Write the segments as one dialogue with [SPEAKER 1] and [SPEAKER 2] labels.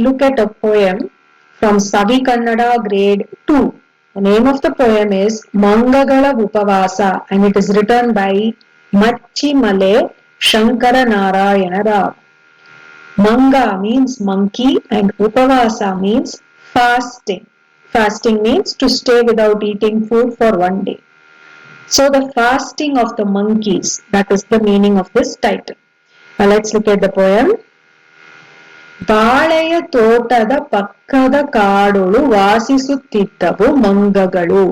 [SPEAKER 1] look at a poem from Savi Kannada grade 2. The name of the poem is Mangagala Upavasa and it is written by Machimale Shankara Narayana Rao. Manga means monkey and Upavasa means fasting. Fasting means to stay without eating food for one day. So the fasting of the monkeys, that is the meaning of this title. Now let's look at the poem. ಬಾಳೆಯ ತೋಟದ ಪಕ್ಕದ ಕಾಡೊಳು ವಾಸಿಸುತ್ತಿದ್ದವು ಮಂಗಗಳು.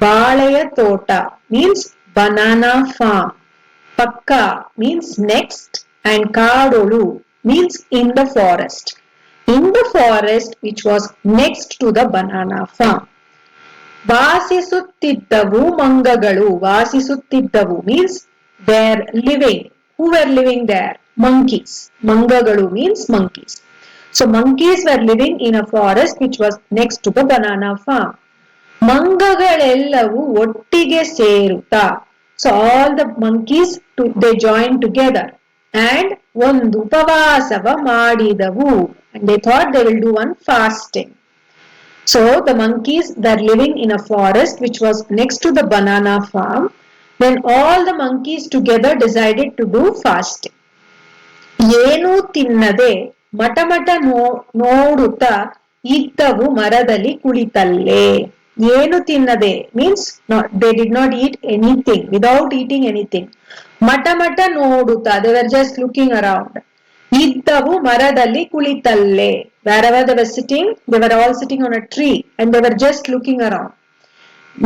[SPEAKER 1] ಬಾಳೆಯ ತೋಟ means banana farm. Pakka means next and ಕಾಡೊಳು means in the forest. In the forest which was next to the banana farm. ವಾಸಿಸುತ್ತಿದ್ದವು ಮಂಗಗಳು. ವಾಸಿಸುತ್ತಿದ್ದವು means they're living. Who were living there? Monkeys. Mangagalu means monkeys. So monkeys were living in a forest which was next to the banana farm. ಮಂಗಗಳೆಲ್ಲವೂ ಒಟ್ಟಿಗೆ ಸೇರುತ್ತಾ. So all the monkeys they joined together and ಒಂದು ಉಪವಾಸವ ಮಾಡಿದವು. And they thought they will do one fasting. So the monkeys were living in a forest which was next to the banana farm. Then all the monkeys together decided to do fasting. ಏನೂ ತಿನ್ನದೆ ಮಟಮಟ ನೋಡುತ್ತಾ ಇದ್ದವು ಮರದಲ್ಲಿ ಕುಳಿತಲ್ಲೇ. ಏನು ತಿನ್ನದೆ means they did not eat anything, without eating anything. ಮಟಮಟ ನೋಡುತ್ತಾ, they were just looking around. ಇದ್ದವು ಮರದಲ್ಲಿ ಕುಳಿತಲ್ಲೇ. Wherever they were sitting, they were all sitting on a tree and they were just looking around.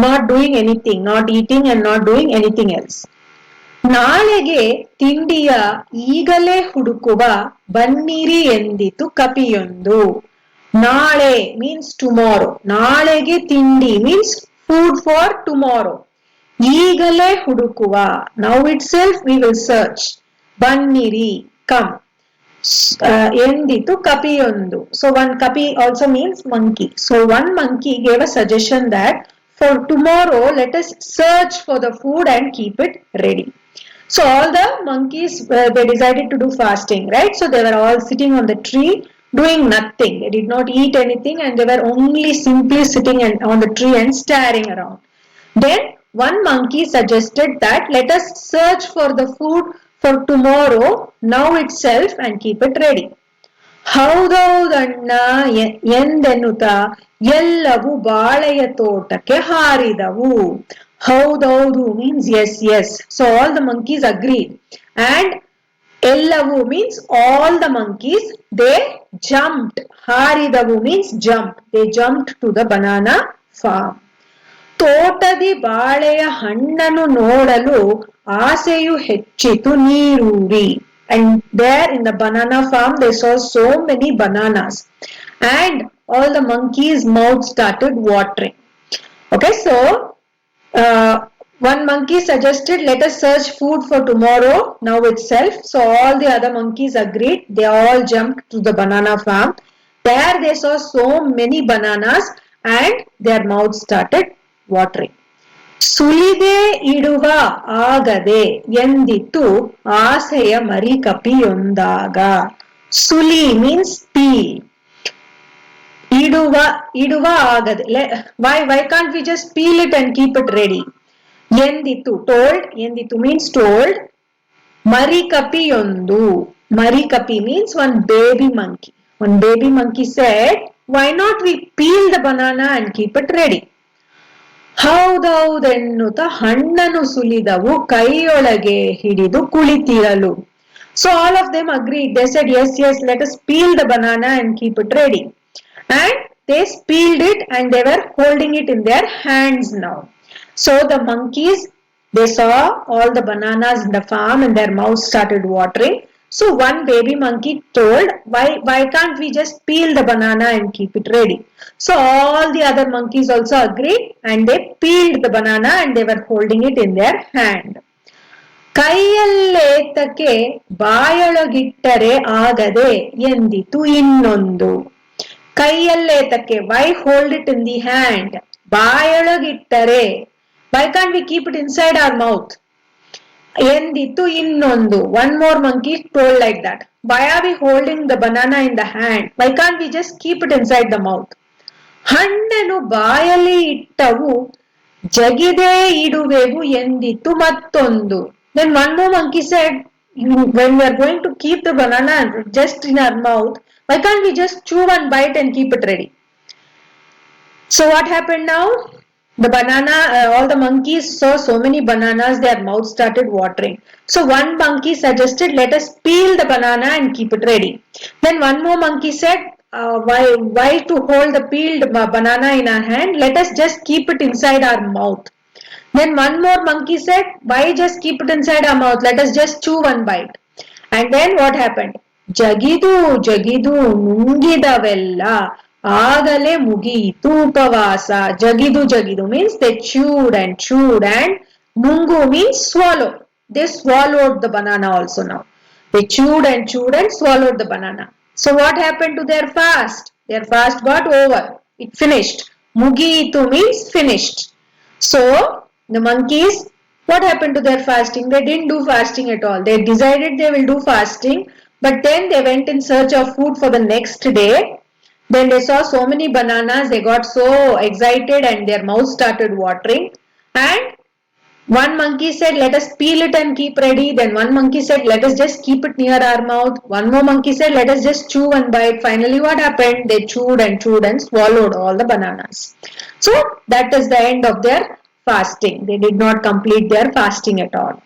[SPEAKER 1] Not doing anything, not eating and not doing anything else. ನಾಳೆಗೆ ತಿಂಡಿಯ ಈಗಲೇ ಹುಡುಕುವ ಬನ್ನಿರಿ ಎಂದಿತು ಕಪಿಯೊಂದು. ನಾಳೆ means tomorrow. ನಾಳೆಗೆ ತಿಂಡಿ means food for tomorrow. ಈಗಲೇ ಹುಡುಕುವ, now itself we will search. ಬನ್ನಿರಿ come. ಎಂದಿತು ಕಪಿಯೊಂದು. So one kapi also means monkey. So one monkey gave a suggestion that for tomorrow let us search for the food and keep it ready. So all the monkeys they decided to do fasting, right? So they were all sitting on the tree doing nothing. They did not eat anything and they were only simply sitting on the tree and staring around. Then one monkey suggested that let us search for the food for tomorrow now itself and keep it ready. ಹೌದೌದಣ್ಣ ಎಂದೆನ್ನುತ್ತಾ ಎಲ್ಲವೂ ಬಾಳೆಯ ತೋಟಕ್ಕೆ ಹಾರಿದವು. ಹೌದೌದು means yes, yes. So all the monkeys agreed. And ellavu means all the monkeys, they jumped. Haridavu means jump. They jumped to the banana farm. ತೋಟದಿ ಬಾಳೆಯ ಹಣ್ಣನ್ನು ನೋಡಲು ಆಸೆಯು ಹೆಚ್ಚಿತು ನೀರೂರಿ. And there in the banana farm they saw so many bananas. And all the monkeys' mouths started watering. Okay, so one monkey suggested let us search food for tomorrow now itself. So all the other monkeys agreed. They all jumped to the banana farm. There they saw so many bananas and their mouths started watering. ಸುಲಿದೆ ಇಡುವ ಆಗದೆ ಎಂದಿತು ಆಸೆಯ ಮರಿ ಕಪಿಯೊಂದಾಗ. ಸುಲಿ means peel. ಇಡುವ ಆಗದೆ. Why can't we just peel it and keep it ready? ಎಂದಿತು told. ಎಂದಿತು means told. ಮರಿ ಕಪಿಯೊಂದು. Mari kapi means one baby monkey. One baby monkey said, why not we peel the banana and keep it ready? ಹೌದೌದೆನ್ನುತ್ತ ಹಣ್ಣನ್ನು ಸುಲಿದವು ಕೈಯೊಳಗೆ ಹಿಡಿದು ಕುಳಿತಿರಲು. So all of them agreed. They said, yes, let us peel the banana and keep it ready. And they peeled it and they were holding it in their hands now. So the monkeys, they saw all the bananas in the farm and their mouths started watering. So one baby monkey told, why can't we just peel the banana and keep it ready? So all the other monkeys also agreed and they peeled the banana and they were holding it in their hand. ಕೈಯಲ್ಲೇತಕ್ಕೆ ಬಾಯೊಳಗಿಟ್ಟರೆ ಆಗದೆ ಎಂದಿತು ಇನ್ನೊಂದು. ಕೈಯಲ್ಲೇತಕ್ಕೆ, why hold it in the hand? ಬಾಯೊಳಗಿಟ್ಟರೆ, why can't we keep it inside our mouth? ಎಂದಿತು ಇನ್ನೊಂದು. One more monkey told like that. why are we holding the banana in the hand? Why can't we just keep it inside the mouth? ಹಣ್ಣನು ಬಾಯಲ್ಲಿ ಇಟ್ಟವು ಜಗಿದೆ ಇಡುವೆವು ಎಂದಿತು ಮತ್ತೊಂದು. Then one more monkey said, when we are going to keep the banana just in our mouth, why can't we just chew one bite and keep it ready? So what happened now? The banana, all the monkeys saw so many bananas, their mouth started watering. So one monkey suggested, let us peel the banana and keep it ready. Then one more monkey said, why to hold the peeled banana in our hand? Let us just keep it inside our mouth. Then one more monkey said, why just keep it inside our mouth? Let us just chew one bite. And then what happened? Jagidu, jagidu, ನುಂಗಿದವೆಲ್ಲ ಆಗಲೇ ಮುಗಿಯಿತು ಉಪವಾಸ. Jagidu, jagidu means they chewed and mungu means swallow. They swallowed the banana also now. They chewed and swallowed the banana. So what happened to their fast? Their fast got over. It finished. Mugiitu means finished. So the monkeys, what happened to their fasting? They didn't do fasting at all. They decided they will do fasting, but then they went in search of food for the next day. Then they saw so many bananas, they got so excited and their mouth started watering. And one monkey said, let us peel it and keep ready. Then one monkey said, let us just keep it near our mouth. One more monkey said, let us just chew and bite. Finally, what happened? They chewed and swallowed all the bananas. So that is the end of their fasting. They did not complete their fasting at all.